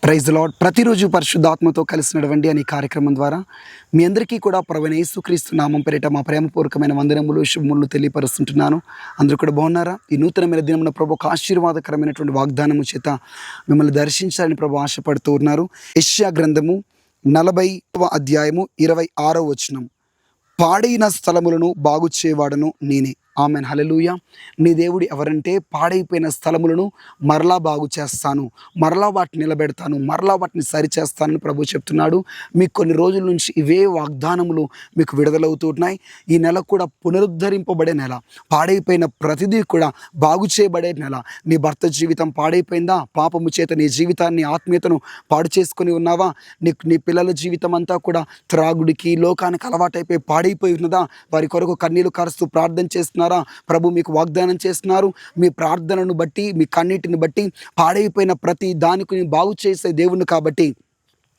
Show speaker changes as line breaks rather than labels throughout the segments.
Praise the lord. ప్రతిరోజు పరిశుద్ధాత్మతో కలిసి నడవండి అనే కార్యక్రమం ద్వారా మీ అందరికీ కూడా ప్రభువైన యేసుక్రీస్తు నామం పేరిట మా ప్రేమపూర్వకమైన వందనములు శుభములు తెలియపరుస్తుంటున్నాను. అందరూ కూడా బాగున్నారా? ఈ నూతనమైన దినమున ప్రభు ఒక ఆశీర్వాదకరమైనటువంటి వాగ్దానము చేత మిమ్మల్ని దర్శించాలని ప్రభు ఆశపడుతూ ఉన్నారు. యెషయా గ్రంథము 40వ అధ్యాయము 26వ వచనం. పాడైన స్థలములను బాగు చేయవాడను నేనే. ఆమెన్. హల్లెలూయా. నీ దేవుడు ఎవరంటే పాడైపోయిన స్థలములను మరలా బాగు చేస్తాను, మరలా వాటిని నిలబెడతాను, మరలా వాటిని సరిచేస్తానని ప్రభు చెప్తున్నాడు. మీకు కొన్ని రోజుల నుంచి ఇవే వాగ్దానములు మీకు విడుదలవుతున్నాయి. ఈ నెల కూడా పునరుద్ధరింపబడే నెల, పాడైపోయిన ప్రతిదీ కూడా బాగు చేయబడే నెల. నీ భర్త జీవితం పాడైపోయిందా? పాపము చేత నీ జీవితాన్ని ఆత్మీయతను పాడు చేసుకుని ఉన్నావా? నీ పిల్లల జీవితం అంతా కూడా త్రాగుడికి లోకానికి అలవాటైపోయి పాడైపోయి ఉన్నదా? వారి కొరకు కన్నీళ్లు కారుస్తూ ప్రార్థన చేస్తున్నారు. ప్రభు మీకు వాగ్దానం చేస్తున్నారు. మీ ప్రార్థనను బట్టి, మీ కన్నీటిని బట్టి పాడైపోయిన ప్రతి దానికి బాగు చేసే దేవుణ్ణి కాబట్టి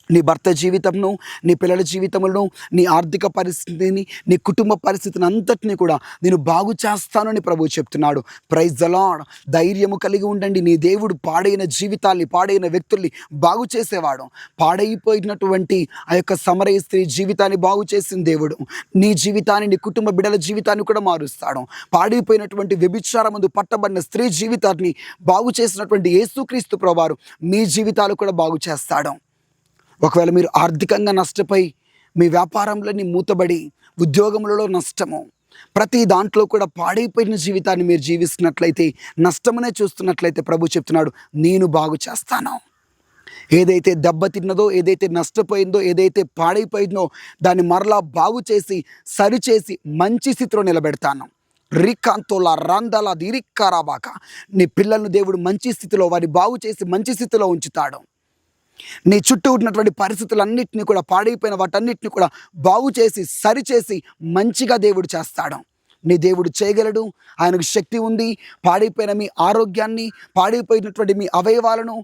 నీ భర్త జీవితంను, నీ పిల్లల జీవితములను, నీ ఆర్థిక పరిస్థితిని, నీ కుటుంబ పరిస్థితిని అంతటినీ కూడా నేను బాగు చేస్తానని ప్రభు చెప్తున్నాడు. Praise the Lord. ధైర్యము కలిగి ఉండండి. నీ దేవుడు పాడైన జీవితాల్ని, పాడైన వ్యక్తుల్ని బాగు చేసేవాడు. పాడైపోయినటువంటి ఆ యొక్క సమరయ స్త్రీ జీవితాన్ని బాగు చేసిన దేవుడు నీ జీవితాన్ని, నీ కుటుంబ బిడ్డల జీవితాన్ని కూడా మారుస్తాడు. పాడైపోయినటువంటి వ్యభిచారమందు పట్టబడిన స్త్రీ జీవితాన్ని బాగు చేసినటువంటి యేసుక్రీస్తు ప్రభువారు మీ జీవితాలు కూడా బాగు చేస్తాడు. ఒకవేళ మీరు ఆర్థికంగా నష్టపోయి, మీ వ్యాపారంలోని మూతబడి, ఉద్యోగములలో నష్టము, ప్రతి దాంట్లో కూడా పాడైపోయిన జీవితాన్ని మీరు జీవిస్తున్నట్లయితే, నష్టమునే చూస్తున్నట్లయితే ప్రభు చెప్తున్నాడు, నేను బాగు చేస్తాను. ఏదైతే దెబ్బతిన్నదో, ఏదైతే నష్టపోయిందో, ఏదైతే పాడైపోయిందో దాన్ని మరలా బాగు చేసి, సరిచేసి మంచి స్థితిలో నిలబెడతాను. రికాంతోలా రందలా దిరిక్కారాబాక. నీ పిల్లలను దేవుడు మంచి స్థితిలో, వారిని బాగు చేసి మంచి స్థితిలో ఉంచుతాడు. నీ చుట్టూ ఉన్నటువంటి పరిస్థితులన్నింటినీ కూడా, పాడైపోయిన వాటన్నిటిని కూడా బాగు చేసి, సరిచేసి మంచిగా దేవుడు చేస్తాడు. నీ దేవుడు చేయగలడు. ఆయనకు శక్తి ఉంది. పాడైపోయిన మీ ఆరోగ్యాన్ని, పాడైపోయినటువంటి మీ అవయవాలను,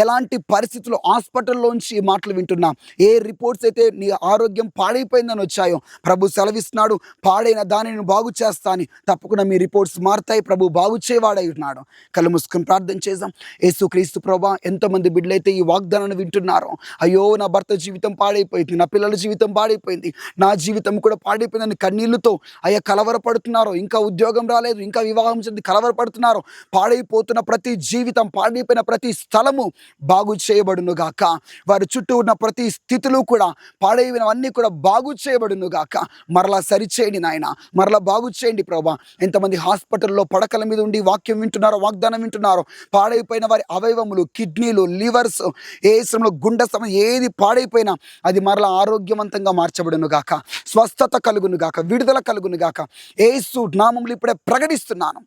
ఎలాంటి పరిస్థితుల్లో హాస్పిటల్లోంచి మాటలు వింటున్నా, ఏ రిపోర్ట్స్ అయితే నీ ఆరోగ్యం పాడైపోయిందని వచ్చాయో ప్రభు సెలవిస్తున్నాడు, పాడైన దానిని బాగు చేస్తా అని. తప్పకుండా మీ రిపోర్ట్స్ మారుతాయి. ప్రభు బాగు చేయవాడై ఉన్నాడు. కళ్ళు మూసుకొని ప్రార్థన చేద్దాం. యేసుక్రీస్తు ప్రభువా, ఎంతోమంది బిడ్డలైతే ఈ వాగ్దానాన్ని వింటున్నారో, అయ్యో నా భర్త జీవితం పాడైపోయింది, నా పిల్లల జీవితం పాడైపోయింది, నా జీవితం కూడా పాడైపోయిందని కన్నీళ్లతో అయ్యా కలవరపడుతున్నారు. ఇంకా ఉద్యోగం రాలేదు, ఇంకా వివాహం చెంది కలవరపడుతున్నారు. పాడైపోతున్న ప్రతి జీవితం, పాడైపోయిన ప్రతి స్థలము బాగు చేయబడును గాక. వారి చుట్టూ ఉన్న ప్రతి స్థితులు కూడా, పాడైనవన్నీ కూడా బాగు చేయబడును గాక. మరలా సరిచేయండి నాయన, మరలా బాగు చేయండి ప్రభా. ఎంతమంది హాస్పిటల్లో పడకల మీద ఉండి వాక్యం వింటున్నారో, వాగ్దానం వింటున్నారో, పాడైపోయిన వారి అవయవములు, కిడ్నీలు, లివర్స్, ఏ సమయంలో గుండె సమయం ఏది పాడైపోయినా అది మరలా ఆరోగ్యవంతంగా మార్చబడును గాక. స్వస్థత కలుగును గాక, విడుదల కలుగును గాక. యేసు నామములో ఇప్పుడే ప్రకటిస్తున్నాను.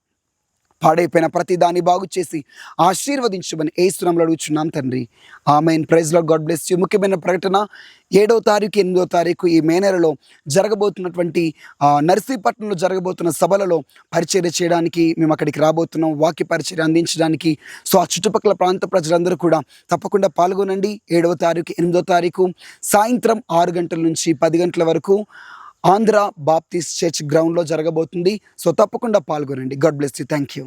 పాడైపోయిన ప్రతి దాన్ని బాగు చేసి ఆశీర్వదించమని యేసు నామములో అడుగుచున్నాం తండ్రి. Amen. Praise Lord. God bless you. ముఖ్యమైన ప్రకటన 7వ తారీఖు 8వ తారీఖు ఈ మే నెలలో జరగబోతున్నటువంటి నర్సీపట్నంలో జరగబోతున్న సభలలో పరిచర్య చేయడానికి మేము అక్కడికి రాబోతున్నాం. వాక్య పరిచర్య అందించడానికి. సో ఆ చుట్టుపక్కల ప్రాంత ప్రజలందరూ కూడా తప్పకుండా పాల్గొనండి. 7వ తారీఖు 8వ తారీఖు సాయంత్రం 6 గంటల నుంచి 10 గంటల వరకు ఆంధ్ర బాప్టిస్ట్ చర్చ్ గ్రౌండ్లో జరగబోతుంది. సో తప్పకుండా పాల్గొనండి. God bless you. Thank you.